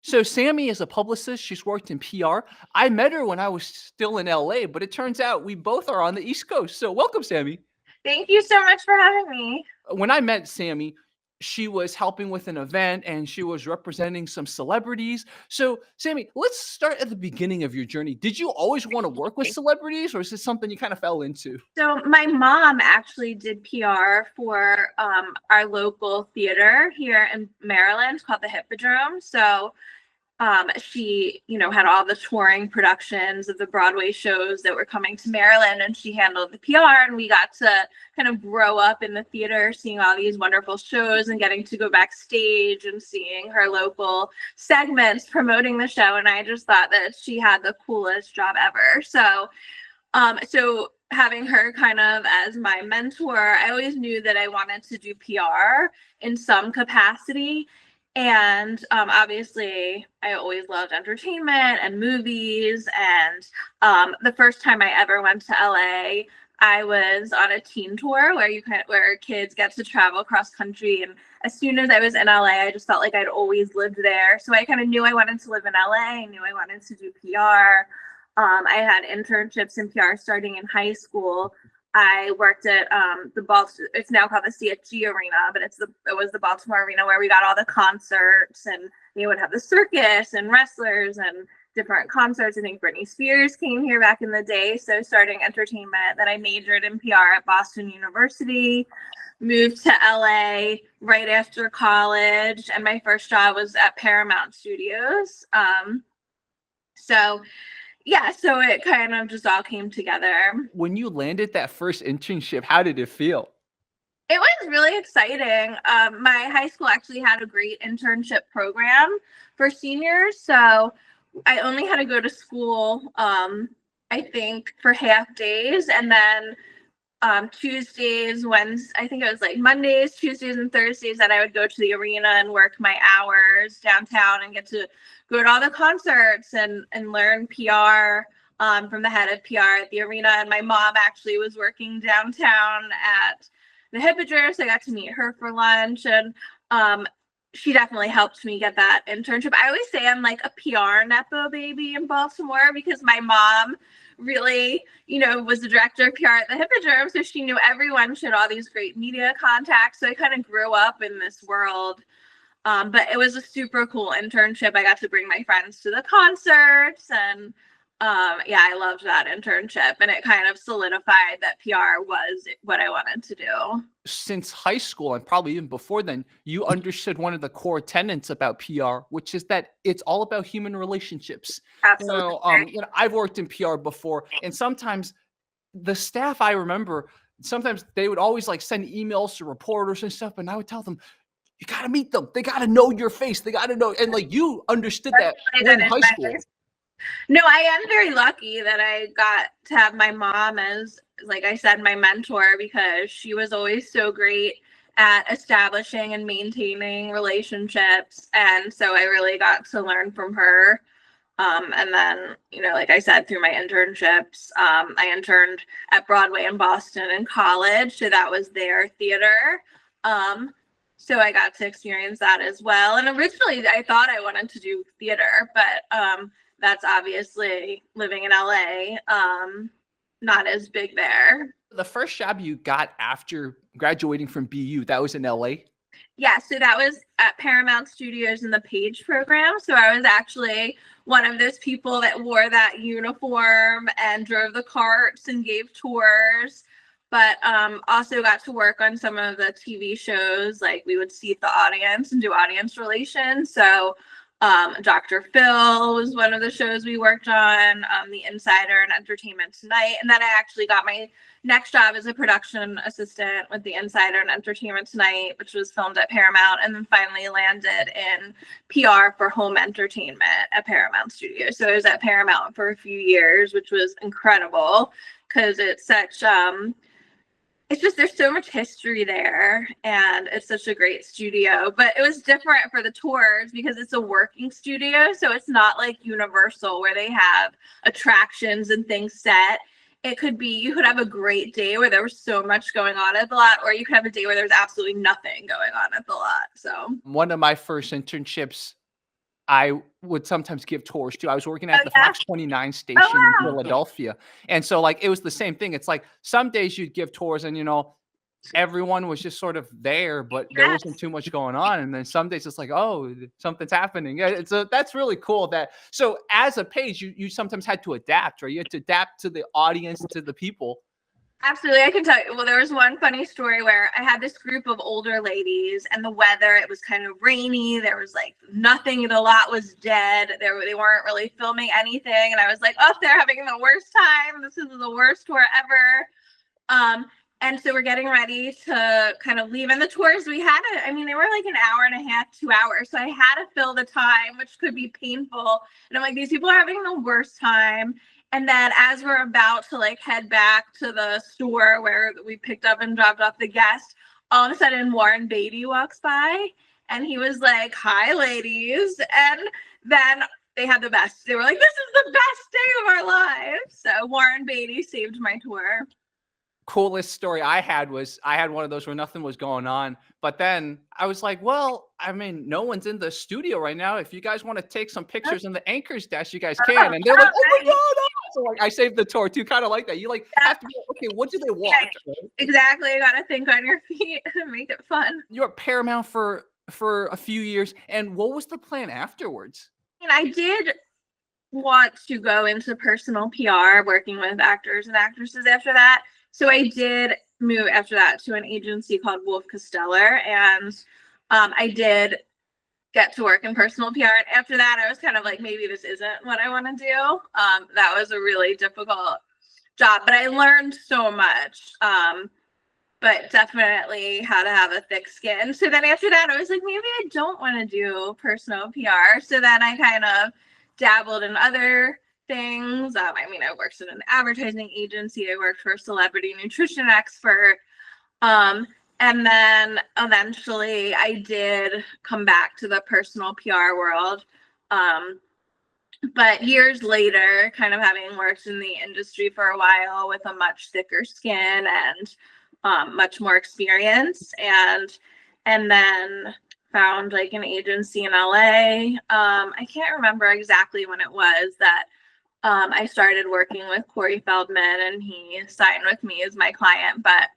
So Sammy is a publicist. She's worked in PR. I met her when I was still in LA, but it turns out we both are on the East Coast. So welcome, Sammy. Thank you so much for having me. When I met Sammy, she was helping with an event and she was representing some celebrities. So, Sammy, let's start at the beginning of your journey. Did you always want to work with celebrities, or is this something you kind of fell into? So my mom actually did PR for our local theater here in Maryland called the Hippodrome. So she, had all the touring productions of the Broadway shows that were coming to Maryland, and she handled the PR, and we got to kind of grow up in the theater, seeing all these wonderful shows and getting to go backstage and seeing her local segments promoting the show. And I just thought that she had the coolest job ever. So having her kind of as my mentor, I always knew that I wanted to do PR in some capacity. And obviously, I always loved entertainment and movies. And the first time I ever went to LA, I was on a teen tour where kids get to travel cross country. And as soon as I was in LA, I just felt like I'd always lived there. So I kind of knew I wanted to live in LA. I knew I wanted to do PR. I had internships in PR starting in high school. I worked at it's now called the CSG Arena, but it was the Baltimore Arena where we got all the concerts, and they would have the circus and wrestlers and different concerts. I think Britney Spears came here back in the day. So starting entertainment, then I majored in PR at Boston University, moved to LA right after college, and my first job was at Paramount Studios. So it kind of just all came together. When you landed that first internship, how did it feel? It was really exciting. My high school actually had a great internship program for seniors. So I only had to go to school, I think, for half days. And then Tuesdays, Wednesdays, I think it was like Mondays, Tuesdays, and Thursdays that I would go to the arena and work my hours downtown and get to go to all the concerts and learn PR from the head of PR at the arena. And my mom actually was working downtown at the Hippodrome, so I got to meet her for lunch. And she definitely helped me get that internship. I always say I'm like a PR Nepo baby in Baltimore because my mom really, was the director of PR at the Hippodrome. So she knew everyone. She had all these great media contacts. So I kind of grew up in this world. But it was a super cool internship. I got to bring my friends to the concerts, and I loved that internship, and it kind of solidified that PR was what I wanted to do. Since high school, and probably even before then, you understood one of the core tenets about PR, which is that it's all about human relationships. Absolutely. I've worked in PR before, and sometimes the staff, I remember, sometimes they would always like send emails to reporters and stuff, and I would tell them, you got to meet them. They got to know your face. They got to know. And like you understood that in high school. No, I am very lucky that I got to have my mom as, like I said, my mentor, because she was always so great at establishing and maintaining relationships. And so I really got to learn from her. And then, like I said, through my internships, I interned at Broadway in Boston in college. So that was their theater. So I got to experience that as well. And originally I thought I wanted to do theater, but that's obviously living in LA, not as big there. The first job you got after graduating from BU, that was in LA? Yeah, so that was at Paramount Studios in the Page program. So I was actually one of those people that wore that uniform and drove the carts and gave tours. But also got to work on some of the TV shows, like we would seat the audience and do audience relations. So Dr. Phil was one of the shows we worked on, The Insider and Entertainment Tonight. And then I actually got my next job as a production assistant with The Insider and Entertainment Tonight, which was filmed at Paramount, and then finally landed in PR for home entertainment at Paramount Studios. So I was at Paramount for a few years, which was incredible because it's such it's just, there's so much history there, and it's such a great studio. But it was different for the tours because it's a working studio. So it's not like Universal where they have attractions and things set. It could be, you could have a great day where there was so much going on at the lot, or you could have a day where there's absolutely nothing going on at the lot. So one of my first internships, I would sometimes give tours too. I was working Oh, at the yeah. Fox 29 station in wow. Philadelphia. And so like it was the same thing. It's like some days you'd give tours and everyone was just sort of there, but there Yes. wasn't too much going on. And then some days it's like, oh, something's happening. Yeah, that's really cool. So as a page, you sometimes had to adapt, right? You had to adapt to the audience, to the people. Absolutely. I can tell you. Well, there was one funny story where I had this group of older ladies and the weather, it was kind of rainy. There was like nothing. The lot was dead. They weren't really filming anything. And I was like, oh, they're having the worst time. This is the worst tour ever. And so we're getting ready to kind of leave. And the tours they were like an hour and a half, 2 hours. So I had to fill the time, which could be painful. And I'm like, these people are having the worst time. And then as we're about to like head back to the store where we picked up and dropped off the guest, all of a sudden Warren Beatty walks by and he was like, hi, ladies. And then they had the best. They were like, this is the best day of our lives. So Warren Beatty saved my tour. Coolest story I had one of those where nothing was going on, but then I was like, well, I mean, no one's in the studio right now. If you guys want to take some pictures in the anchor's desk, you guys can. And they're like, oh my God. So like I saved the tour too, kind of like that. You like have to be okay, what do they want? Yeah, exactly. You gotta think on your feet and make it fun. You were at Paramount for a few years. And what was the plan afterwards? And I did want to go into personal PR, working with actors and actresses after that. So I did move after that to an agency called Wolf Costellar, and I did get to work in personal PR. And after that, I was kind of like, maybe this isn't what I want to do. That was a really difficult job, but I learned so much. But definitely how to have a thick skin. So then after that, I was like, maybe I don't want to do personal PR. So then I kind of dabbled in other things. I worked in an advertising agency. I worked for a celebrity nutrition expert. And then eventually I did come back to the personal PR world. But years later, kind of having worked in the industry for a while with a much thicker skin and much more experience, and then found like an agency in LA. I can't remember exactly when it was that I started working with Corey Feldman and he signed with me as my client. But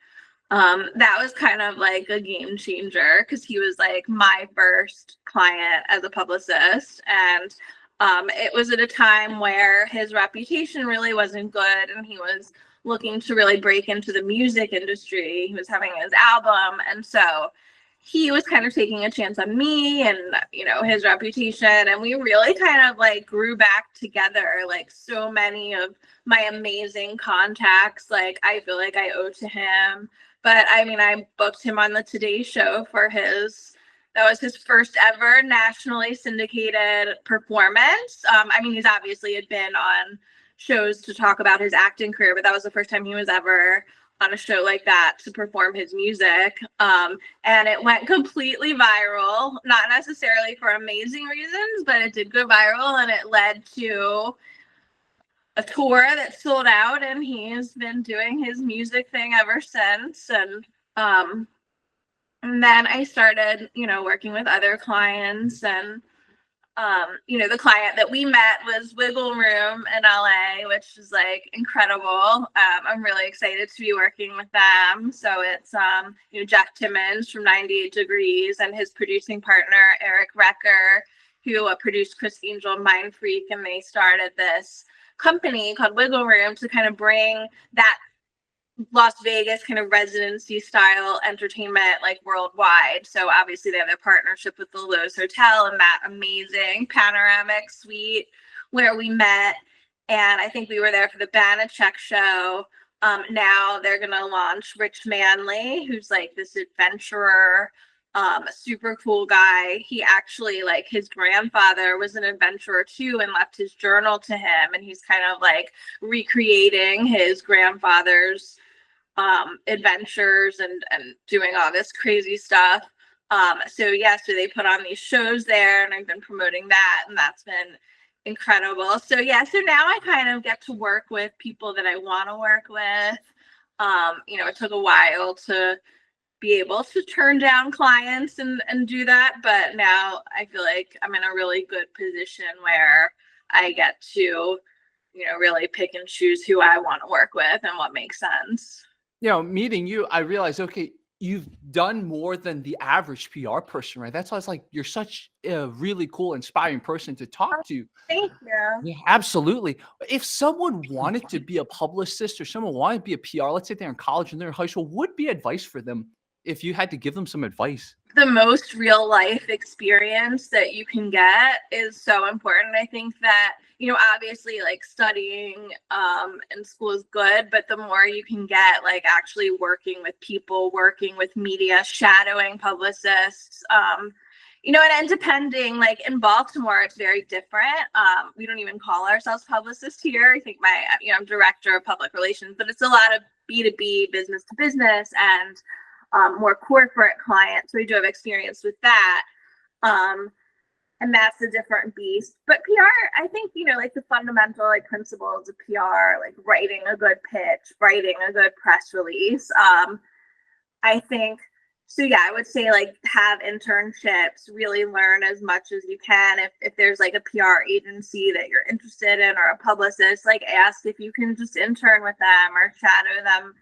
that was kind of like a game changer because he was like my first client as a publicist. And it was at a time where his reputation really wasn't good and he was looking to really break into the music industry. He was having his album. And so he was kind of taking a chance on me and, his reputation. And we really kind of like grew back together. Like so many of my amazing contacts, like I feel like I owe to him. But I booked him on the Today Show for that was his first ever nationally syndicated performance. He's obviously had been on shows to talk about his acting career, but that was the first time he was ever on a show like that to perform his music. And it went completely viral, not necessarily for amazing reasons, but it did go viral and it led to a tour that sold out, and he's been doing his music thing ever since. And then I started, working with other clients, and the client that we met was Wiggle Room in LA, which is like incredible. I'm really excited to be working with them. So it's Jeff Timmons from 98 Degrees and his producing partner Erich Reicher, who produced Chris Angel, Mind Freak, and they started this company called Wiggle Room to kind of bring that Las Vegas kind of residency style entertainment like worldwide. So obviously they have their partnership with the Lowe's Hotel and that amazing panoramic suite where we met. And I think we were there for the Banachek show. Now they're going to launch Rich Manley, who's like this adventurer, a super cool guy. He actually, like, his grandfather was an adventurer too and left his journal to him. And he's kind of like recreating his grandfather's adventures and doing all this crazy stuff. So they put on these shows there and I've been promoting that, and that's been incredible. So now I kind of get to work with people that I want to work with. It took a while to be able to turn down clients and do that. But now I feel like I'm in a really good position where I get to, really pick and choose who I want to work with and what makes sense. Meeting you, I realized, okay, you've done more than the average PR person, right? That's why it's like you're such a really cool, inspiring person to talk to. Thank you. Yeah, absolutely. If someone wanted to be a publicist or someone wanted to be a PR, let's say they're in college and they're in high school, what would be advice for them if you had to give them some advice? The most real life experience that you can get is so important. I think that, obviously like studying in school is good, but the more you can get like actually working with people, working with media, shadowing publicists, and depending, like in Baltimore, it's very different. We don't even call ourselves publicists here. I think I'm director of public relations, but it's a lot of B2B, business to business, and more corporate clients. So we do have experience with that. And that's a different beast. But PR, I think, like the fundamental like principles of PR, like writing a good pitch, writing a good press release. I think, so yeah, I would say like have internships, really learn as much as you can. If there's like a PR agency that you're interested in or a publicist, like ask if you can just intern with them or shadow them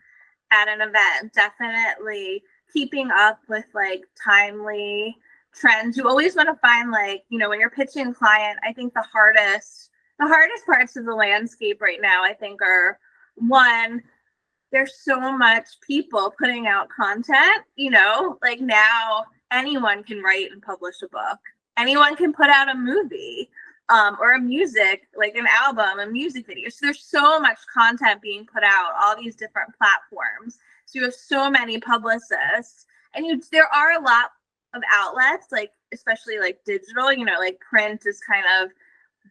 at an event. Definitely keeping up with like timely trends. You always want to find like, when you're pitching a client, I think the hardest parts of the landscape right now, I think are one, there's so much people putting out content, like now anyone can write and publish a book. Anyone can put out a movie or a music, like an album, a music video. So there's so much content being put out, all these different platforms. So you have so many publicists, and there are a lot of outlets, like especially like digital, like print is kind of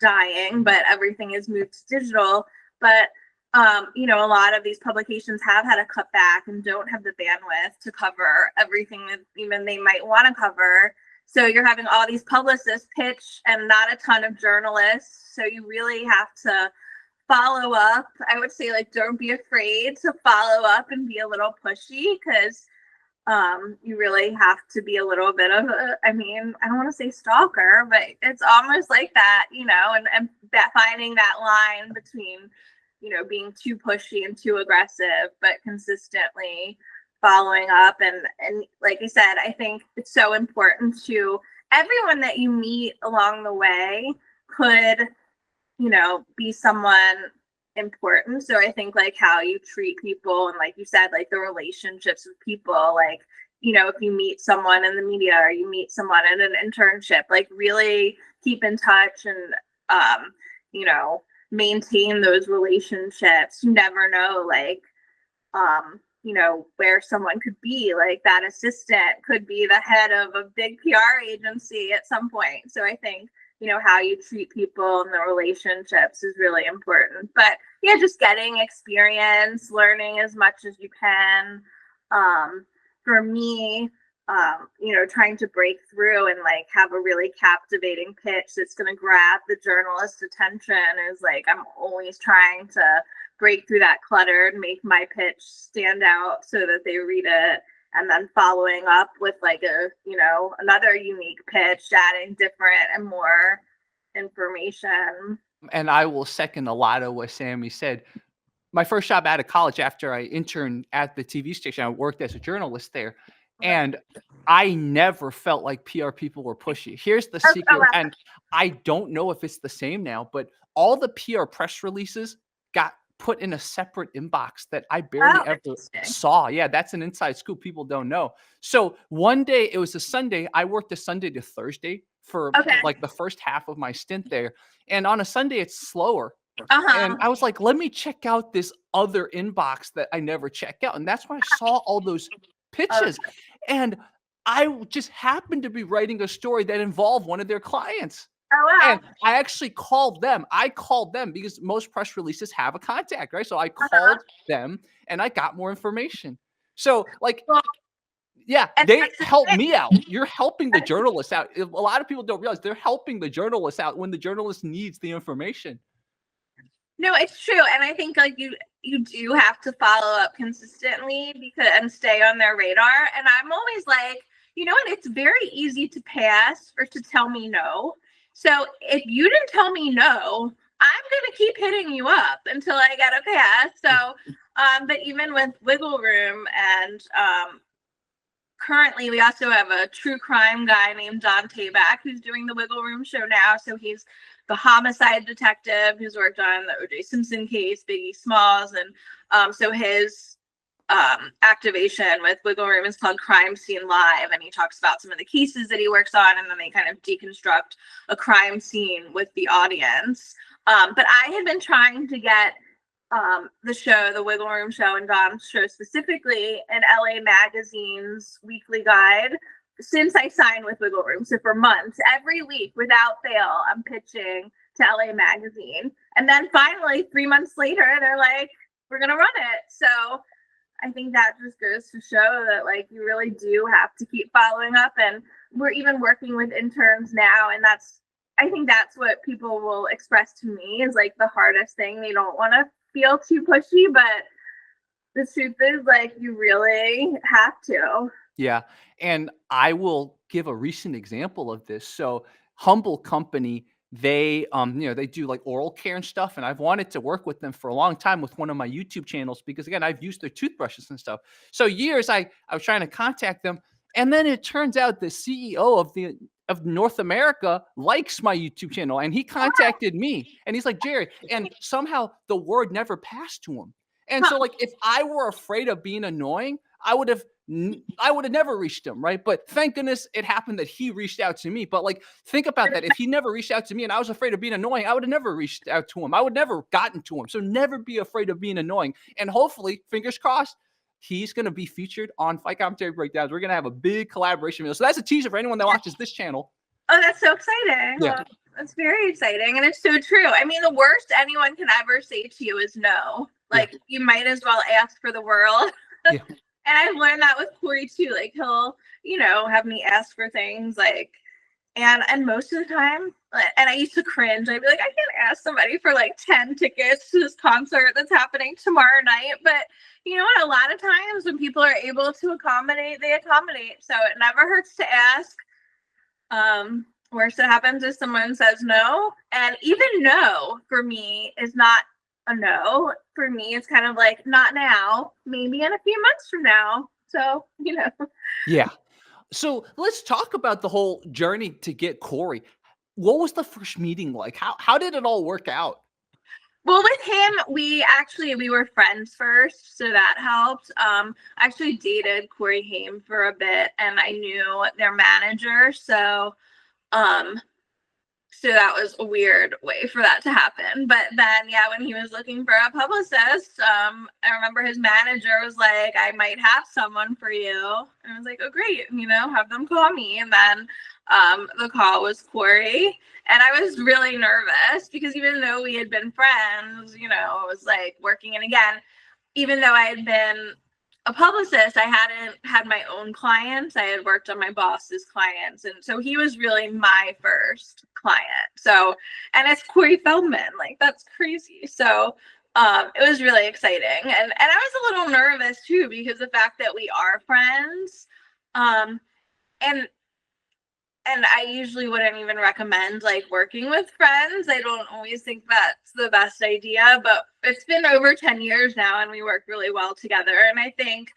dying, but everything is moved to digital. But a lot of these publications have had to cut back and don't have the bandwidth to cover everything that even they might want to cover. So you're having all these publicists pitch and not a ton of journalists. So you really have to follow up. I would say like don't be afraid to follow up and be a little pushy, because you really have to be a little bit of I don't want to say stalker, but it's almost like that, and that finding that line between, being too pushy and too aggressive, but consistently following up. And like I said, I think it's so important to everyone that you meet along the way could, be someone important. So I think like how you treat people and like you said, like the relationships with people, like, if you meet someone in the media or you meet someone in an internship, like really keep in touch and, maintain those relationships. You never know, like, where someone could be, like that assistant could be the head of a big PR agency at some point. So I think, how you treat people and the relationships is really important. But yeah, just getting experience, learning as much as you can. For me, trying to break through and like have a really captivating pitch that's going to grab the journalist's attention is like, I'm always trying to break through that clutter and make my pitch stand out so that they read it. And then following up with like another unique pitch, adding different and more information. And I will second a lot of what Sammy said. My first job out of college, after I interned at the TV station, I worked as a journalist there. And I never felt like PR people were pushy. Here's the secret, and I don't know if it's the same now, but all the PR press releases got put in a separate inbox that I barely ever saw. Yeah, that's an inside scoop people don't know. So one day, it was a Sunday. I worked a Sunday to Thursday for like the first half of my stint there. And on a Sunday, it's slower. And I was like, let me check out this other inbox that I never check out. And that's when I saw all those pitches. And I just happened to be writing a story that involved one of their clients. Oh, wow. And I actually called them. I called them because most press releases have a contact, right? So I called them and I got more information. So like, yeah, they helped me out. You're helping the journalists out. A lot of people don't realize they're helping the journalists out when the journalist needs the information. No, it's true. And I think like you do have to follow up consistently and stay on their radar. And I'm always like, you know what? It's very easy to pass or to tell me no. So if you didn't tell me no, I'm gonna keep hitting you up until I get a pass. So but even with Wiggle Room and currently we also have a true crime guy named Don Tabak who's doing the Wiggle Room show now. So he's the homicide detective who's worked on the O.J. Simpson case, Biggie Smalls, and so his activation with Wiggle Room is called Crime Scene Live, and he talks about some of the cases that he works on, and then they kind of deconstruct a crime scene with the audience. But I had been trying to get the show, the Wiggle Room show, and Don's show specifically in LA Magazine's weekly guide since I signed with Wiggle Room. So for months, every week without fail, I'm pitching to LA Magazine. And then finally, 3 months later, they're like, we're going to run it. So I think that just goes to show that like you really do have to keep following up. And we're even working with interns now. And I think that's what people will express to me is like the hardest thing. They don't want to feel too pushy, but the truth is like you really have to. Yeah. And I will give a recent example of this. So Humble Company, they they do like oral care and stuff, and I've wanted to work with them for a long time with one of my YouTube channels because again, I've used their toothbrushes and stuff. So years I was trying to contact them, and then it turns out the CEO of North America likes my YouTube channel, and he contacted me, and he's like, Jerry, and somehow the word never passed to him. And so like if I were afraid of being annoying, I would have never reached him, right? But thank goodness it happened that he reached out to me. But like, think about that. If he never reached out to me and I was afraid of being annoying, I would have never reached out to him. I would never gotten to him. So never be afraid of being annoying. And hopefully, fingers crossed, he's going to be featured on Fight Commentary Breakdowns. We're going to have a big collaboration video. So that's a teaser for anyone that watches this channel. Oh, that's so exciting. Yeah. Well, that's very exciting. And it's so true. I mean, the worst anyone can ever say to you is no. Like, you might as well ask for the world. Yeah. And I've learned that with Corey too. Like he'll, have me ask for things like, and most of the time, and I used to cringe. I'd be like, I can't ask somebody for like 10 tickets to this concert that's happening tomorrow night. But you know what? A lot of times when people are able to accommodate, they accommodate. So it never hurts to ask. Worst that happens is someone says no. And even no for me is not a no. For me, it's kind of like not now, maybe in a few months from now. So, Yeah. So let's talk about the whole journey to get Corey. What was the first meeting like? How did it all work out? Well, with him, we were friends first, so that helped. I actually dated Corey Haim for a bit, and I knew their manager, so that was a weird way for that to happen. But then, when he was looking for a publicist, I remember his manager was like, I might have someone for you. And I was like, oh, great, have them call me. And then the call was Corey. And I was really nervous because even though we had been friends, it was like working in again, even though I had been a publicist, I hadn't had my own clients. I had worked on my boss's clients. And so he was really my first client. So, and it's Corey Feldman, like that's crazy. So it was really exciting. And I was a little nervous too, because the fact that we are friends, and I usually wouldn't even recommend like working with friends. I don't always think that's the best idea, but it's been over 10 years now and we work really well together. And I think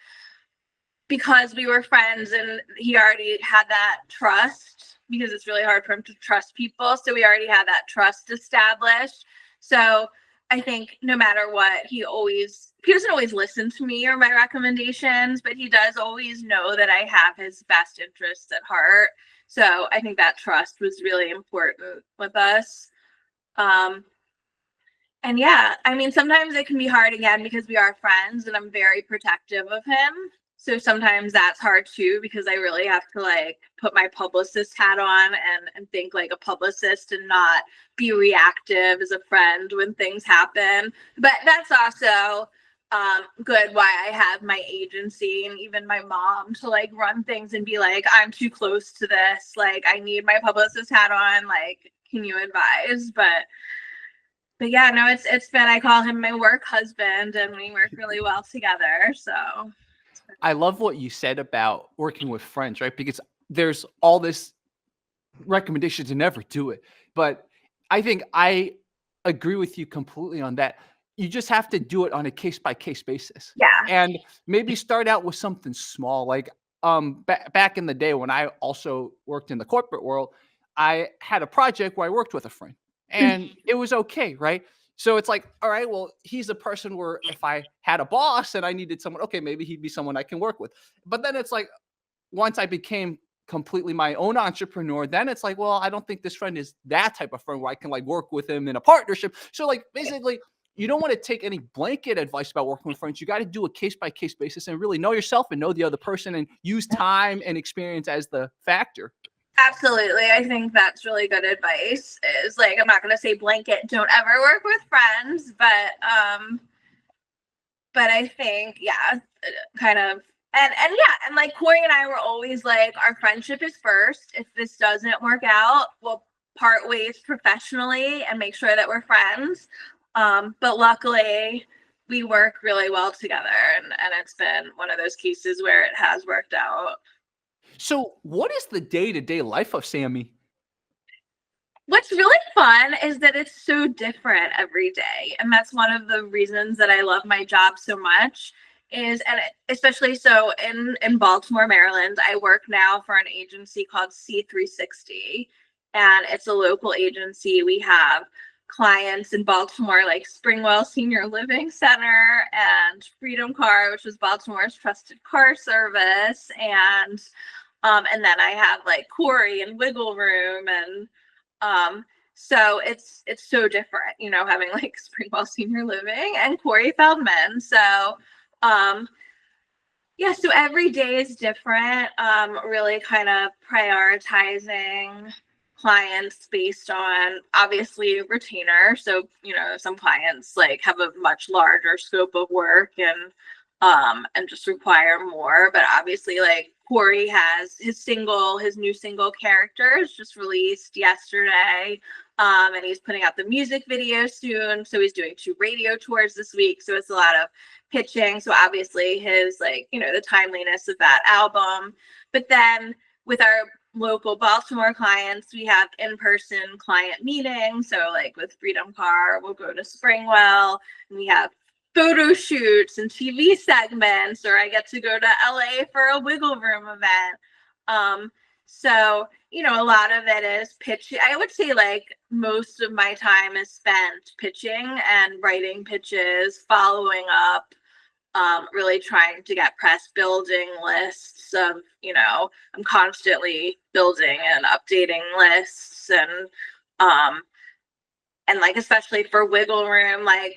because we were friends and he already had that trust, because it's really hard for him to trust people. So we already had that trust established. So I think no matter what, he doesn't always listen to me or my recommendations, but he does always know that I have his best interests at heart. So I think that trust was really important with us. And sometimes it can be hard again because we are friends and I'm very protective of him. So sometimes that's hard too, because I really have to like put my publicist hat on and think like a publicist and not be reactive as a friend when things happen. But that's also good why I have my agency and even my mom to like run things and be like, I'm too close to this. Like I need my publicist hat on. Like, can you advise? But but yeah, no, it's been, I call him my work husband, and we work really well together. So I love what you said about working with friends, right? Because there's all this recommendation to never do it. But I think I agree with you completely on that. You just have to do it on a case by case basis. yeah. And maybe start out with something small. Like back in the day when I also worked in the corporate world, I had a project where I worked with a friend and it was okay, right? So it's like, all right, well, he's a person where if I had a boss and I needed someone, okay, maybe he'd be someone I can work with. But then it's like, once I became completely my own entrepreneur, then it's like, well, I don't think this friend is that type of friend where I can like work with him in a partnership. So like basically, you don't want to take any blanket advice about working with friends. You got to do a case by case basis and really know yourself and know the other person and use time and experience as the factor. Absolutely. I think that's really good advice. Is like, I'm not going to say blanket, don't ever work with friends, but I think, yeah, kind of, and yeah, and like Corey and I were always like, our friendship is first. If this doesn't work out, we'll part ways professionally and make sure that we're friends. But luckily, we work really well together, and it's been one of those cases where it has worked out. So, what is the day to day life of Sammy? What's really fun is that it's so different every day. And that's one of the reasons that I love my job so much especially so in Baltimore, Maryland, I work now for an agency called C360, and it's a local agency. We have clients in Baltimore like Springwell Senior Living Center and Freedom Car, which is Baltimore's trusted car service, and then I have like Corey and Wiggle Room, and so it's so different, having like Springwell Senior Living and Corey Feldman. So yeah, so every day is different. Really kind of prioritizing clients based on obviously retainer. So, some clients like have a much larger scope of work and just require more. But obviously like Corey has his new single Characters just released yesterday. And he's putting out the music video soon. So he's doing 2 radio tours this week. So it's a lot of pitching. So obviously his the timeliness of that album. But then with our local Baltimore clients, we have in-person client meetings. So like with Freedom Car, we'll go to Springwell, and we have photo shoots and TV segments, or I get to go to LA for a Wiggle Room event. So, a lot of it is pitching. I would say like most of my time is spent pitching and writing pitches, following up, really trying to get press, building lists of, I'm constantly building and updating lists, and like, especially for Wiggle Room, like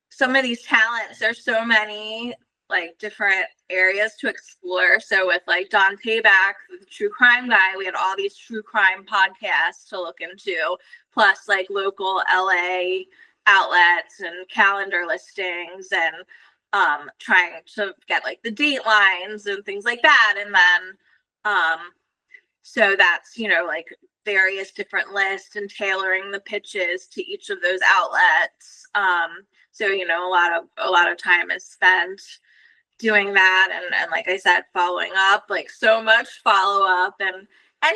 some of these talents, there's so many like different areas to explore. So with like Don Payback, the true crime guy, we had all these true crime podcasts to look into, plus like local LA outlets and calendar listings, and trying to get like the date lines and things like that. And then so that's like various different lists and tailoring the pitches to each of those outlets. So a lot of time is spent doing that, and like I said, following up, like so much follow up, and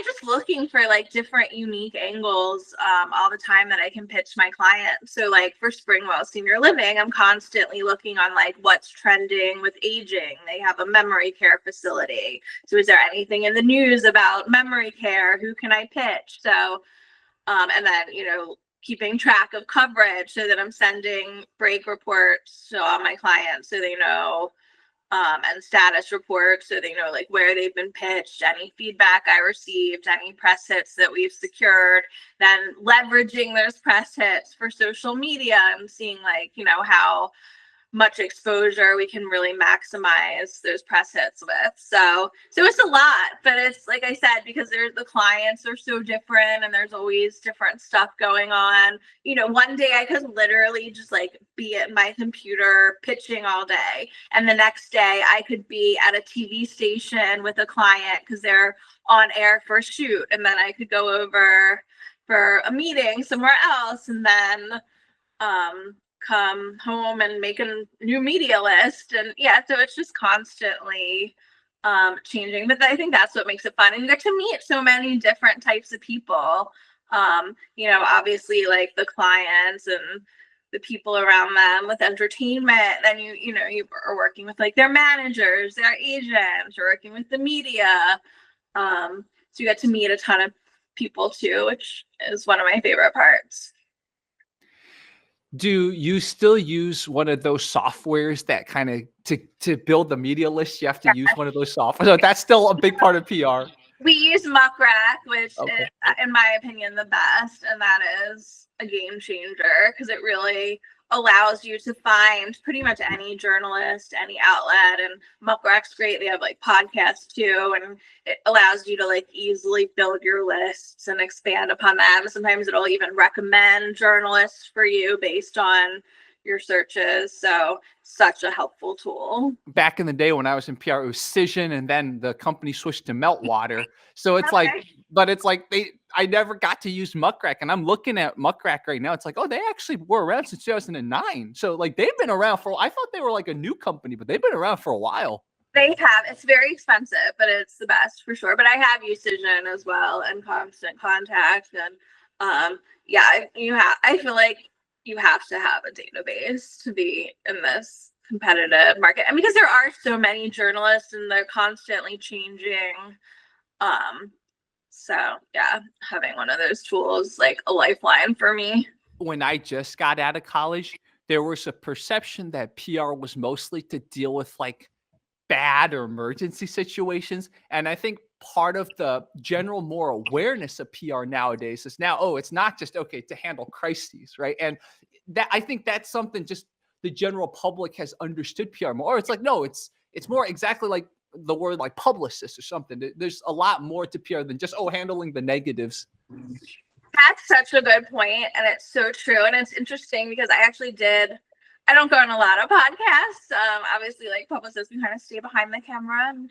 just looking for like different unique angles all the time that I can pitch my clients. So like for Springwell Senior Living, I'm constantly looking on like what's trending with aging. They have a memory care facility, so is there anything in the news about memory care? Who can I pitch? So and then keeping track of coverage so that I'm sending break reports to all my clients so they know, and status reports so they know like where they've been pitched, any feedback I received, any press hits that we've secured, then leveraging those press hits for social media and seeing like, how much exposure we can really maximize those press hits with. So it's a lot, but it's like I said, because the clients are so different and there's always different stuff going on. One day I could literally just like be at my computer pitching all day, and the next day I could be at a TV station with a client because they're on air for a shoot, and then I could go over for a meeting somewhere else, and then come home and make a new media list. And yeah, so it's just constantly changing. But I think that's what makes it fun. And you get to meet so many different types of people. Obviously like the clients and the people around them with entertainment. Then you are working with like their managers, their agents, or working with the media. So you get to meet a ton of people too, which is one of my favorite parts. Do you still use one of those softwares that kind of to build the media list? You have to use one of those software. So that's still a big part of PR. We use Muck Rack, which Okay. is, in my opinion, the best, and that is a game changer because it really allows you to find pretty much any journalist, any outlet. And Muck Rack's great. They have like podcasts too, and it allows you to like easily build your lists and expand upon them. Sometimes it'll even recommend journalists for you based on your searches. So such a helpful tool. Back in the day when I was in PR, it was Cision, and then the company switched to Meltwater. So it's Okay. I never got to use Muck Rack, and I'm looking at Muck Rack right now. It's like, oh, they actually were around since 2009. So like they've been around I thought they were like a new company, but they've been around for a while. They have. It's very expensive, but it's the best for sure. But I have used Cision as well and Constant Contact. And I feel like you have to have a database to be in this competitive market. And because there are so many journalists and they're constantly changing. So yeah, having one of those tools like a lifeline for me. When I just got out of college, there was a perception that PR was mostly to deal with like bad or emergency situations. And I think part of the general more awareness of PR nowadays is now, oh, it's not just okay to handle crises, right? And that I think that's something just the general public has understood PR more. Or it's like, no, it's more exactly like the word like publicist or something. There's a lot more to PR than just handling the negatives. That's such a good point, and it's so true. And it's interesting because I don't go on a lot of podcasts. Obviously, like Publicist, we kind of stay behind the camera and,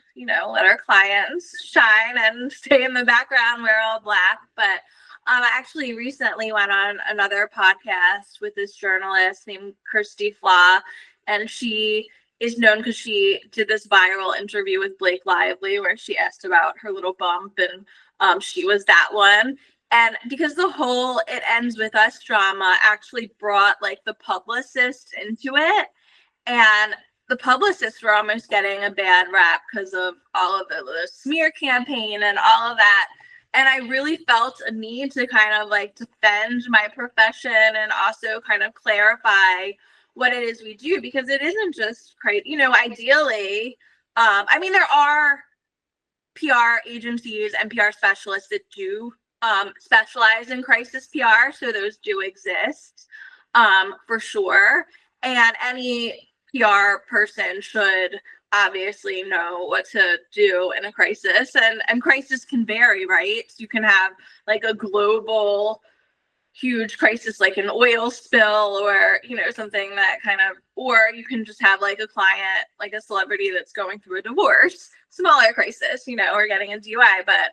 let our clients shine and stay in the background, wear all black. But I actually recently went on another podcast with this journalist named Kirsty Flaw, and she is known because she did this viral interview with Blake Lively where she asked about her little bump, and she was that one. And because the whole It Ends With Us drama actually brought like the publicists into it, and the publicists were almost getting a bad rap because of all of the smear campaign and all of that. And I really felt a need to kind of like defend my profession and also kind of clarify what it is we do, because it isn't just ideally, there are PR agencies and PR specialists that do specialize in crisis PR, so those do exist for sure. And any PR person should obviously know what to do in a crisis, and crisis can vary, right? So you can have like a global huge crisis like an oil spill or something that or you can just have like a client, like a celebrity that's going through a divorce, smaller crisis, or getting a DUI. But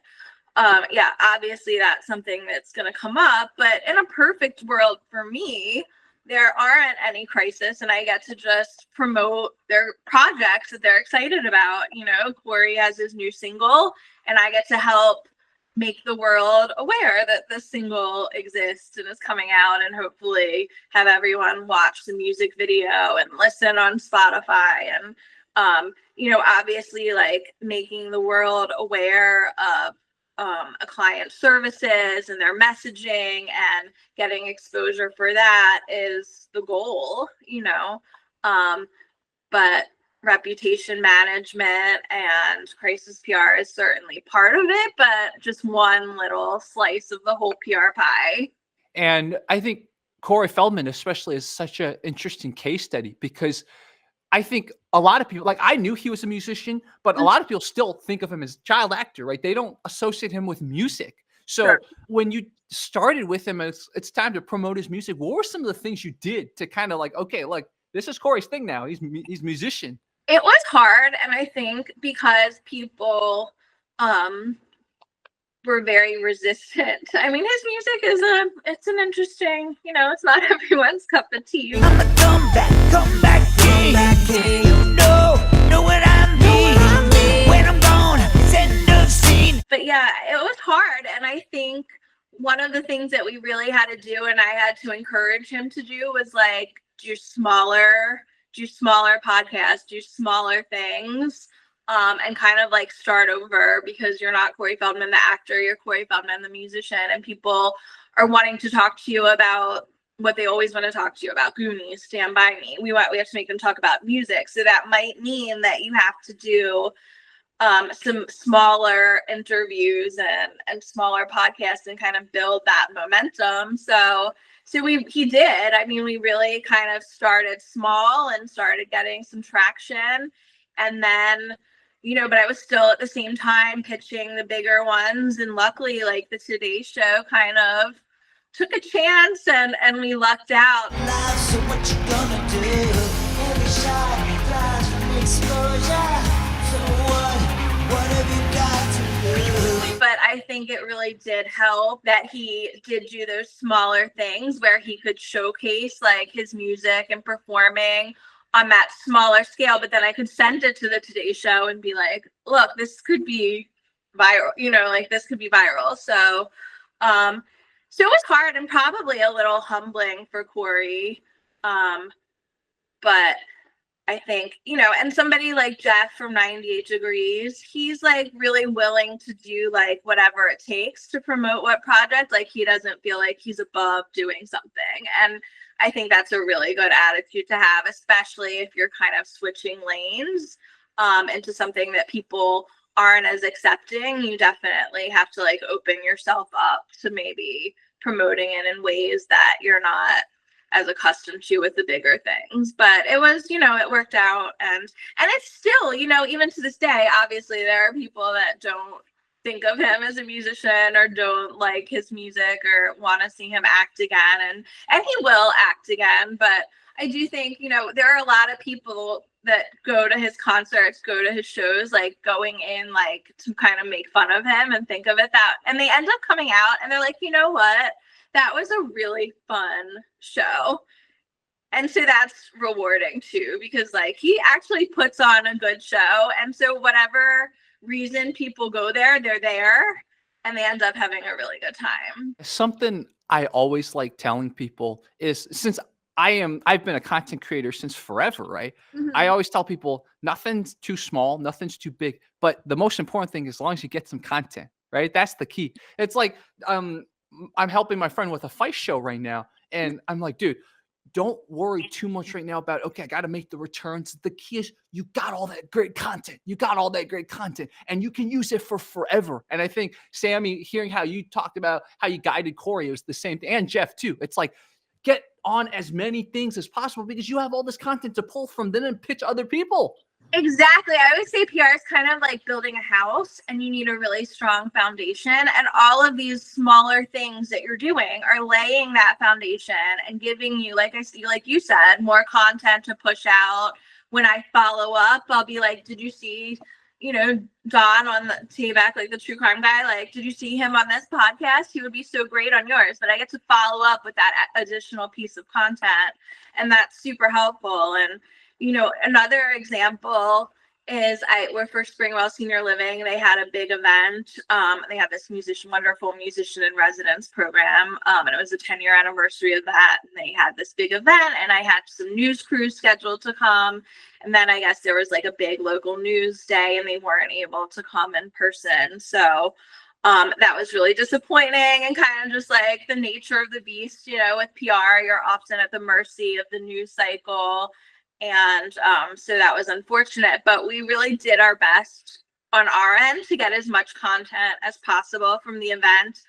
obviously that's something that's going to come up. But in a perfect world for me, there aren't any crisis, and I get to just promote their projects that they're excited about. Corey has his new single, and I get to help make the world aware that the single exists and is coming out, and hopefully have everyone watch the music video and listen on Spotify. And obviously like making the world aware of a client's services and their messaging and getting exposure for that is the goal, but reputation management and crisis PR is certainly part of it, but just one little slice of the whole PR pie. And I think Corey Feldman especially is such an interesting case study, because I think a lot of people, like I knew he was a musician, but a lot of people still think of him as a child actor, right? They don't associate him with music. So Sure. When you started with him, it's time to promote his music. What were some of the things you did to kind of like, okay, like this is Corey's thing now. He's musician. It was hard, and I think because people were very resistant. I mean, his music is it's an interesting, it's not everyone's cup of tea. I'm a comeback king. You know what I mean. When I'm gone, it's end of scene. But yeah, it was hard. And I think one of the things that we really had to do, and I had to encourage him to do, was like do smaller podcasts, do smaller things, and kind of like start over, because you're not Corey Feldman the actor, you're Corey Feldman the musician, and people are wanting to talk to you about what they always want to talk to you about: Goonies, Stand By Me. We have to make them talk about music, so that might mean that you have to do some smaller interviews and smaller podcasts and kind of build that momentum. So he did. I mean, we really kind of started small and started getting some traction, and then, but I was still at the same time pitching the bigger ones, and luckily, like the Today Show kind of took a chance, and we lucked out. So what you gonna do? Every shot flies from exposure. So what have you got to lose? But I think it really did help that he did do those smaller things where he could showcase like his music and performing on that smaller scale. But then I could send it to the Today Show and be like, look, this could be viral, this could be viral. So it was hard and probably a little humbling for Corey. But I think, and somebody like Jeff from 98 Degrees, he's like really willing to do like whatever it takes to promote what project. Like he doesn't feel like he's above doing something. And I think that's a really good attitude to have, especially if you're kind of switching lanes into something that people aren't as accepting. You definitely have to like open yourself up to maybe promoting it in ways that you're not as accustomed to with the bigger things. But it was, it worked out, and it's still, even to this day, obviously there are people that don't think of him as a musician or don't like his music or want to see him act again, and he will act again. But I do think, there are a lot of people that go to his concerts, go to his shows, like going in like to kind of make fun of him and think of it that, and they end up coming out and they're like, you know what? That was a really fun show. And so that's rewarding too, because like he actually puts on a good show. And so whatever reason people go there, they're there and they end up having a really good time. Something I always like telling people is, since I've been a content creator since forever, right? Mm-hmm. I always tell people nothing's too small, nothing's too big. But the most important thing is, as long as you get some content, right? That's the key. It's like, I'm helping my friend with a fight show right now. And I'm like, dude, don't worry too much right now about, okay, I got to make the returns. The key is you got all that great content. You got all that great content and you can use it for forever. And I think, Sammy, hearing how you talked about how you guided Corey, it was the same thing. And Jeff too. It's like, get on as many things as possible because you have all this content to pull from then and pitch other people. Exactly. I always say PR is kind of like building a house, and you need a really strong foundation. And all of these smaller things that you're doing are laying that foundation and giving you, like you said, more content to push out. When I follow up, I'll be like, did you see, Don on the T-Back, like the true crime guy? Like, did you see him on this podcast? He would be so great on yours. But I get to follow up with that additional piece of content, and that's super helpful. And another example is for Springwell Senior Living, they had a big event. They have this wonderful musician in residence program. And it was the 10-year anniversary of that. And they had this big event, and I had some news crews scheduled to come. And then I guess there was like a big local news day and they weren't able to come in person. So that was really disappointing, and kind of just like the nature of the beast, with PR, you're often at the mercy of the news cycle. And so that was unfortunate, but we really did our best on our end to get as much content as possible from the event.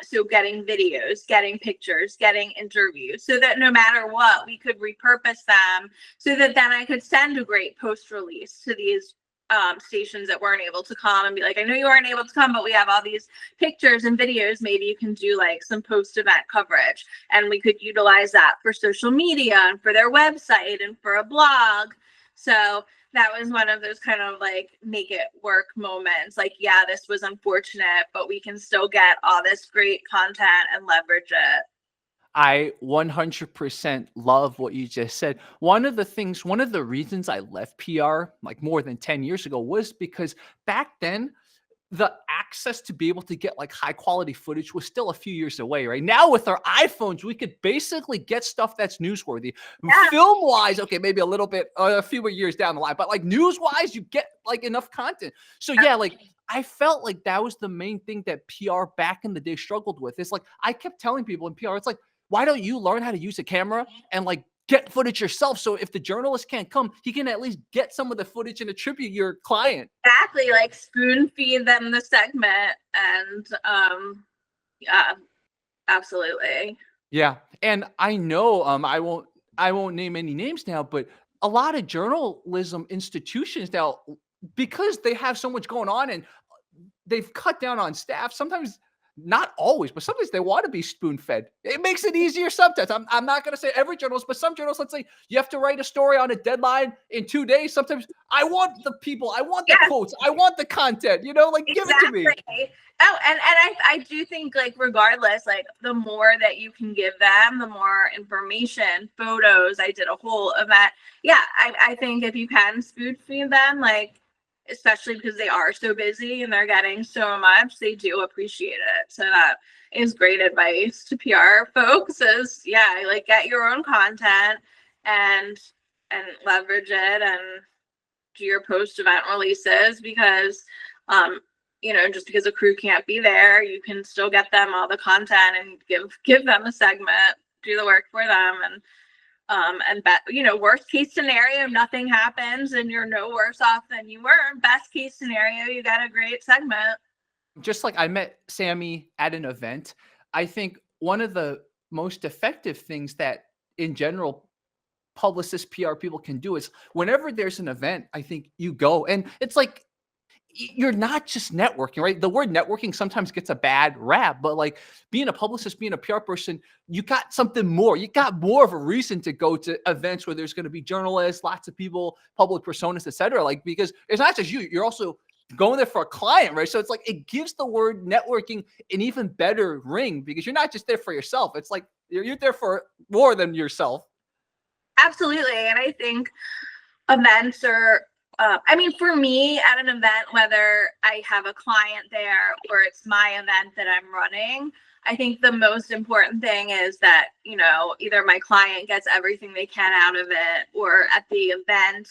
So getting videos, getting pictures, getting interviews, so that no matter what, we could repurpose them, so that then I could send a great post release to these stations that weren't able to come and be like, I know you weren't able to come, but we have all these pictures and videos. Maybe you can do like some post-event coverage, and we could utilize that for social media and for their website and for a blog. So that was one of those kind of like make it work moments. Like, yeah, this was unfortunate, but we can still get all this great content and leverage it. I 100% love what you just said. One of the reasons I left PR like more than 10 years ago was because back then the access to be able to get like high quality footage was still a few years away. Right now with our iPhones, we could basically get stuff that's newsworthy. Yeah. Film wise, okay, maybe a little bit, a few more years down the line, but like news wise, you get like enough content. So yeah, like I felt like that was the main thing that PR back in the day struggled with. It's like, I kept telling people in PR, it's like, why don't you learn how to use a camera and like get footage yourself? So if the journalist can't come, he can at least get some of the footage and attribute your client. Exactly, like spoon feed them the segment, and yeah, absolutely. Yeah, and I know I won't name any names now, but a lot of journalism institutions now, because they have so much going on and they've cut down on staff. Sometimes, not always, but sometimes they want to be spoon fed. It makes it easier sometimes. I'm not going to say every journalist, but some journalists, let's say you have to write a story on a deadline in 2 days. Sometimes I want the people, I want the quotes, I want the content, like give it to me. Oh, and I do think like regardless, like the more that you can give them, the more information, photos. I did a whole event. Yeah, I think if you can spoon feed them, like, especially because they are so busy and they're getting so much, they do appreciate it. So that is great advice to PR folks is, yeah, like get your own content and leverage it and do your post event releases because, just because a crew can't be there, you can still get them all the content and give them a segment, do the work for them. And worst case scenario, nothing happens and you're no worse off than you were. Best case scenario, you got a great segment. Just like I met Sami at an event, I think one of the most effective things that in general publicist PR people can do is whenever there's an event, I think you go and it's like, you're not just networking, right? The word networking sometimes gets a bad rap, but like being a publicist, being a PR person, you got something more. You got more of a reason to go to events where there's going to be journalists, lots of people, public personas, etc. Like, because it's not just you're also going there for a client, right? So it's like, it gives the word networking an even better ring because you're not just there for yourself. It's like, you're there for more than yourself. Absolutely. And I think events are, for me at an event, whether I have a client there or it's my event that I'm running, I think the most important thing is that, either my client gets everything they can out of it or at the event,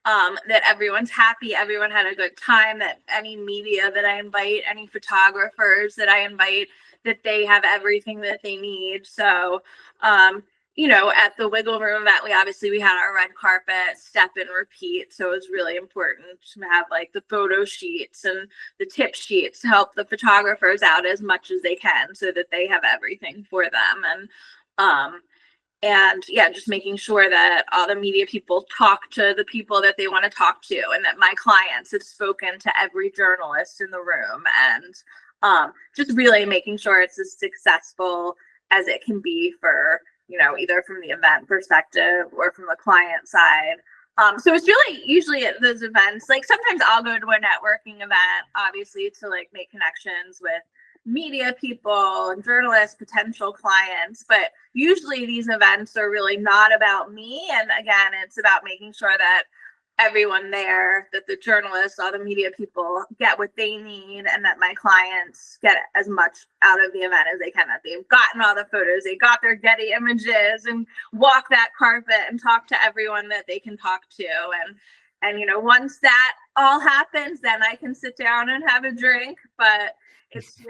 that everyone's happy, everyone had a good time, that any media that I invite, any photographers that I invite, that they have everything that they need. So, at the Wiggle Room event, we had our red carpet, step and repeat. So it was really important to have like the photo sheets and the tip sheets to help the photographers out as much as they can so that they have everything for them. And just making sure that all the media people talk to the people that they want to talk to and that my clients have spoken to every journalist in the room and just really making sure it's as successful as it can be for, either from the event perspective or from the client side. So it's really usually at those events, like sometimes I'll go to a networking event, obviously to like make connections with media people and journalists, potential clients, but usually these events are really not about me. And again, it's about making sure that everyone there, that the journalists, all the media people get what they need and that my clients get as much out of the event as they can, that they've gotten all the photos, they got their Getty images and walk that carpet and talk to everyone that they can talk to. And once that all happens, then I can sit down and have a drink, but it's,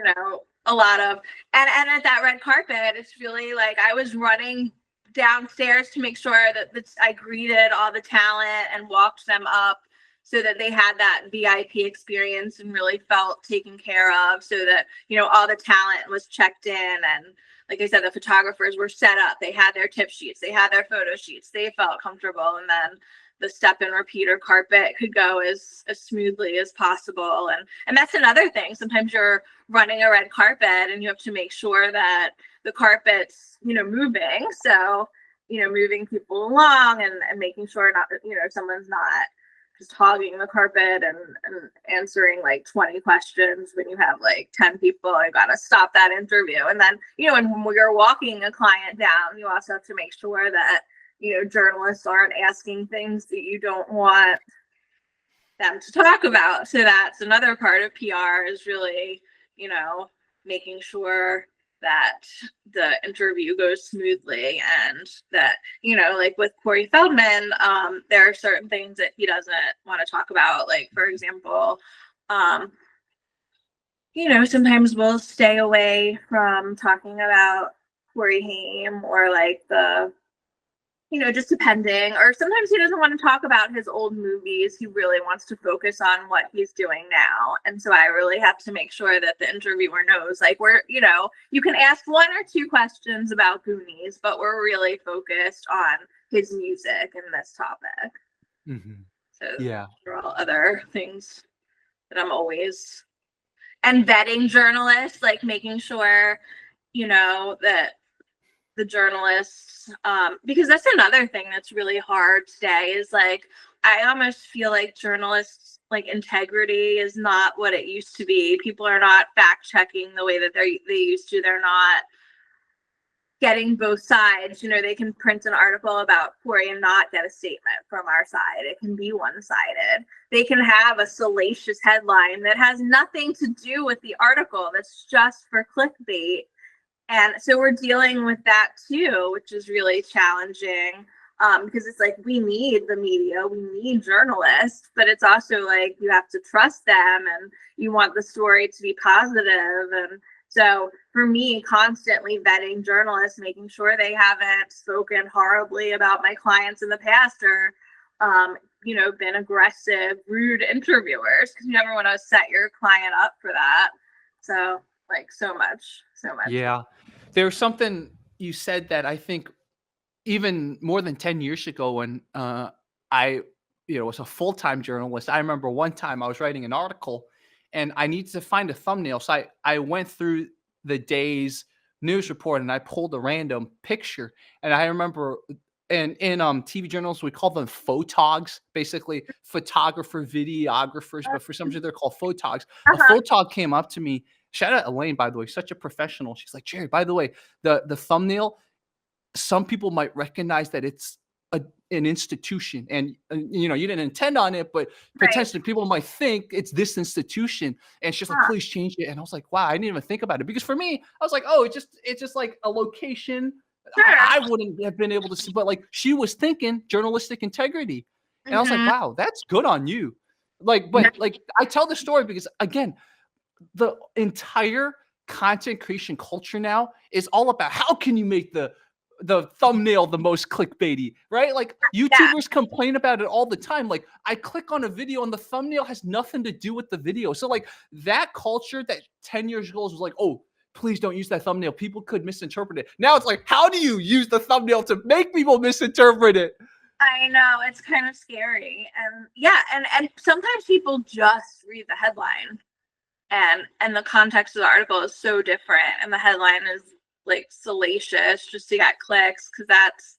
a lot of, and at that red carpet, it's really like I was running downstairs to make sure that I greeted all the talent and walked them up so that they had that VIP experience and really felt taken care of, so that, all the talent was checked in. And like I said, the photographers were set up. They had their tip sheets. They had their photo sheets. They felt comfortable. And then the step and repeater carpet could go as smoothly as possible. And that's another thing. Sometimes you're running a red carpet and you have to make sure that the carpet's, moving. So, moving people along and making sure not, someone's not just hogging the carpet and answering like 20 questions when you have like 10 people. I gotta stop that interview. And then, when you're walking a client down, you also have to make sure that, journalists aren't asking things that you don't want them to talk about. So that's another part of PR is really, making sure that the interview goes smoothly, and that, like with Corey Feldman, there are certain things that he doesn't want to talk about. Like, for example, sometimes we'll stay away from talking about Corey Haim or like the, just depending, or sometimes he doesn't want to talk about his old movies. He really wants to focus on what he's doing now. And so I really have to make sure that the interviewer knows, like, you can ask 1 or 2 questions about Goonies, but we're really focused on his music and this topic. Mm-hmm. So yeah, there are all other things that I'm always, and vetting journalists, like making sure, that the journalists, because that's another thing that's really hard today is like, I almost feel like journalists, like integrity is not what it used to be. People are not fact checking the way that they used to. They're not getting both sides. They can print an article about Corey and not get a statement from our side. It can be one-sided. They can have a salacious headline that has nothing to do with the article, that's just for clickbait. And so we're dealing with that too, which is really challenging, because it's like, we need the media, we need journalists, but it's also like, you have to trust them and you want the story to be positive. And so for me, constantly vetting journalists, making sure they haven't spoken horribly about my clients in the past, or, been aggressive, rude interviewers, because you never want to set your client up for that. So like so much. Yeah. There's something you said that I think even more than 10 years ago when I was a full-time journalist, I remember one time I was writing an article and I needed to find a thumbnail. So I went through the day's news report and I pulled a random picture. And I remember in TV journals, we call them photogs, basically photographer, videographers, but for some reason they're called photogs. A photog came up to me. Shout out Elaine, by the way, such a professional. She's like, Jerry, by the way, the thumbnail, some people might recognize that it's an institution, and you didn't intend on it, but potentially people might think it's this institution. And she's like, please change it. And I was like, wow, I didn't even think about it, because for me, I was like, oh, it's just like a location. I wouldn't have been able to see, but like she was thinking journalistic integrity, and I was like, wow, that's good on you. Like, but like I tell the story because again, the entire content creation culture now is all about how can you make the thumbnail the most clickbaity, right? Like YouTubers complain about it all the time. Like I click on a video and the thumbnail has nothing to do with the video. So like that culture that 10 years ago was like, oh, please don't use that thumbnail, people could misinterpret it. Now it's like, how do you use the thumbnail to make people misinterpret it? I know, it's kind of scary. And and sometimes people just read the headline. And the context of the article is so different, and the headline is like salacious just to get clicks, because that's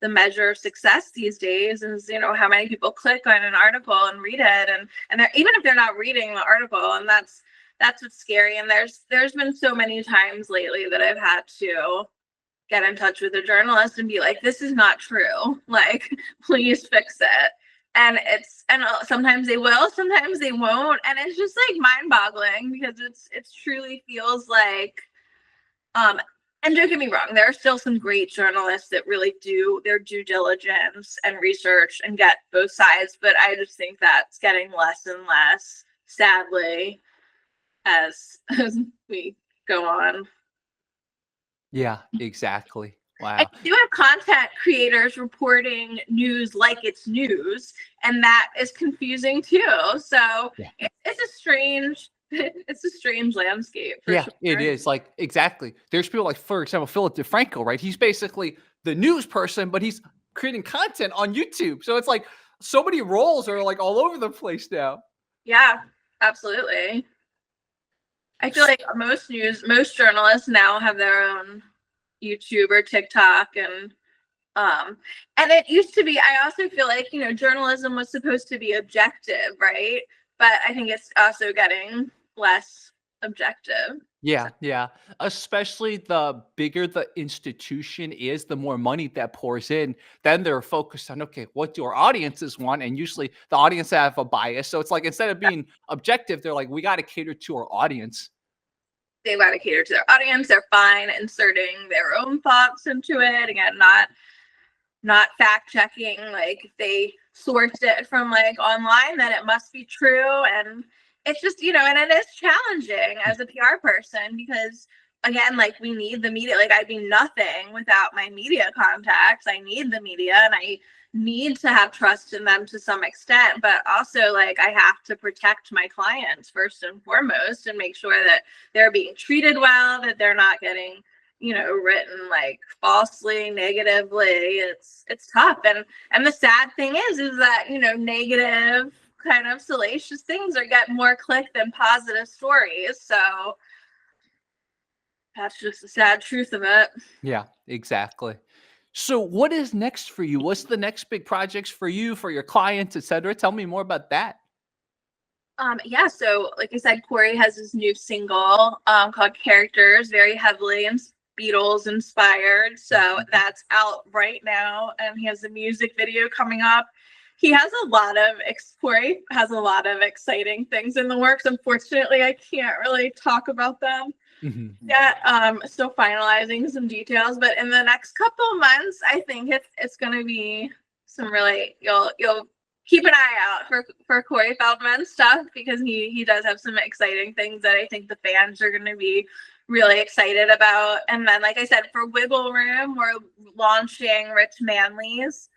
the measure of success these days, is how many people click on an article and read it, and they're, even if they're not reading the article, and that's what's scary. And there's been so many times lately that I've had to get in touch with a journalist and be like, this is not true, like please fix it. And sometimes they will, sometimes they won't. And it's just like mind boggling, because it's truly feels like, and don't get me wrong, there are still some great journalists that really do their due diligence and research and get both sides. But I just think that's getting less and less, sadly, as we go on. Yeah, exactly. Wow. And you do have content creators reporting news like it's news, and that is confusing too. So it's a strange landscape. For sure. It is. Like, exactly. There's people like, for example, Philip DeFranco, right? He's basically the news person, but he's creating content on YouTube. So it's like so many roles are like all over the place now. Yeah, absolutely. I feel like most journalists now have their own YouTube or TikTok, and And it used to be, I also feel like, you know, journalism was supposed to be objective, right? But I think it's also getting less objective. Yeah, yeah. Especially the bigger the institution is, the more money that pours in. Then they're focused on, okay, what do our audiences want? And usually the audience have a bias. So it's like instead of being objective, they're like, we got to cater to our audience. They've got to cater to their audience. They're fine inserting their own thoughts into it. Again, not fact checking. Like if they sourced it from like online, then it must be true. And it's just, you know, and it is challenging as a PR person because again, like we need the media. Like I'd be nothing without my media contacts. I need the media and I need to have trust in them to some extent, but also like I have to protect my clients first and foremost and make sure that they're being treated well, that they're not getting, you know, written like falsely, negatively. It's tough. And the sad thing is that, you know, negative kind of salacious things are getting more click than positive stories. So that's just the sad truth of it. Yeah, exactly. So what is next for you? What's the next big projects for you, for your clients, etc.? Tell me more about that. Yeah, so like I said, Corey has his new single called Characters, very heavily Beatles inspired. So that's out right now. And he has a music video coming up. He has Corey has a lot of exciting things in the works. Unfortunately, I can't really talk about them yet. Still finalizing some details, but in the next couple of months, I think it's gonna be some really, you'll keep an eye out for Corey Feldman stuff because he does have some exciting things that I think the fans are gonna be really excited about. And then, like I said, for Wiggle Room, we're launching Rich Manley's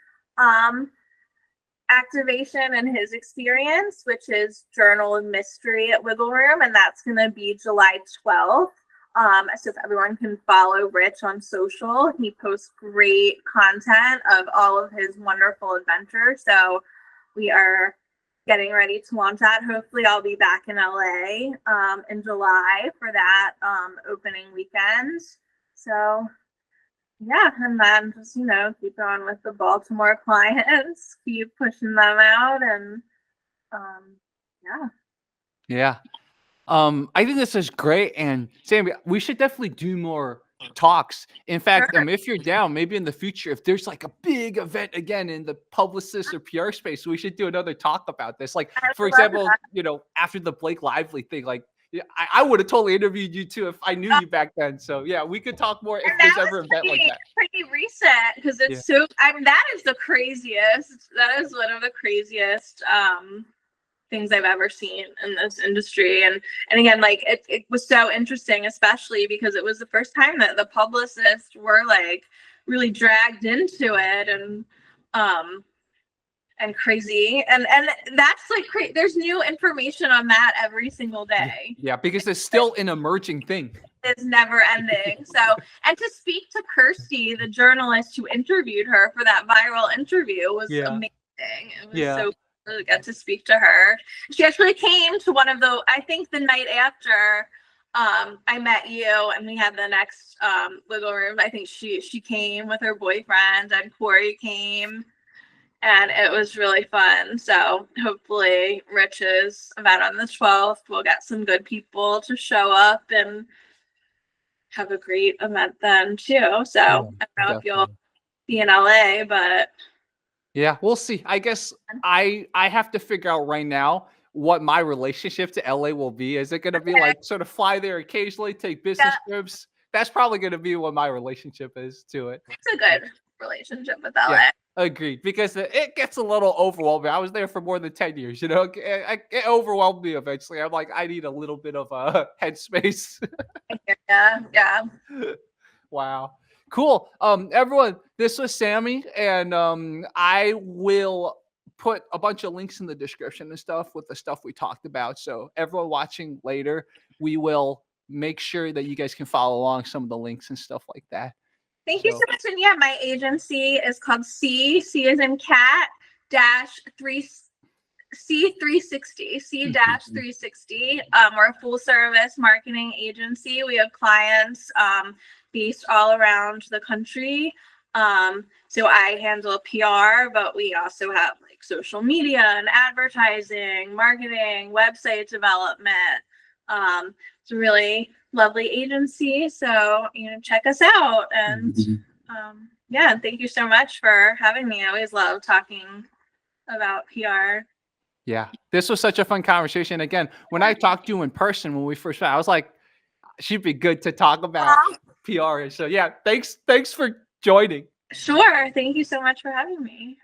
activation and his experience, which is Journal of Mystery at Wiggle Room, and that's going to be July 12th. So if everyone can follow Rich on social, he posts great content of all of his wonderful adventures. So we are getting ready to launch that. Hopefully I'll be back in LA in July for that opening weekend. So yeah, and then just, you know, keep going with the Baltimore clients, keep pushing them out, and Yeah. I think this is great. And Sammy, we should definitely do more talks. In fact, Sure. if you're down, maybe in the future, if there's like a big event again in the publicist or PR space, we should do another talk about this. Like, I for love example, that. you know, after the Blake Lively thing, like, yeah, I would have totally interviewed you too if I knew you back then. So yeah, we could talk more if And there's that ever an was event like that. pretty recent because it's so, I mean, that is the craziest. That is one of the craziest things I've ever seen in this industry. And again, like it was so interesting, especially because it was the first time that the publicists were like really dragged into it and crazy. And that's like crazy. There's new information on that every single day. Yeah, because it's still an emerging thing. It's never ending. So, and to speak to Kirsty, the journalist who interviewed her for that viral interview was amazing. It was so cool to get to speak to her. She actually came to one of the, I think the night after I met you and we had the next Wiggle Room. I think she came with her boyfriend and Corey came. And it was really fun. So hopefully Rich's event on the 12th, we'll get some good people to show up and have a great event then too. So I don't know if you'll be in LA, but yeah, we'll see. I guess I have to figure out right now what my relationship to LA will be. Is it going to be like sort of fly there occasionally, take business trips? That's probably going to be what my relationship is to it. It's a good relationship with LA. Yeah. Agreed, because it gets a little overwhelming. I was there for more than 10 years, you know, it overwhelmed me eventually. I'm like, I need a little bit of a headspace. Yeah. Wow. Cool. Everyone, this was Sammy, and I will put a bunch of links in the description and stuff with the stuff we talked about. So everyone watching later, we will make sure that you guys can follow along some of the links and stuff like that. Thank you so much. And yeah, my agency is called C as in cat C360. We're a full service marketing agency. We have clients based all around the country. So I handle PR, but we also have like social media and advertising, marketing, website development. It's a really lovely agency. So, check us out. And yeah, thank you so much for having me. I always love talking about PR. Yeah, this was such a fun conversation. Again, when I talked to you in person when we first met, I was like, she'd be good to talk about PR. So yeah, thanks for joining. Sure. Thank you so much for having me.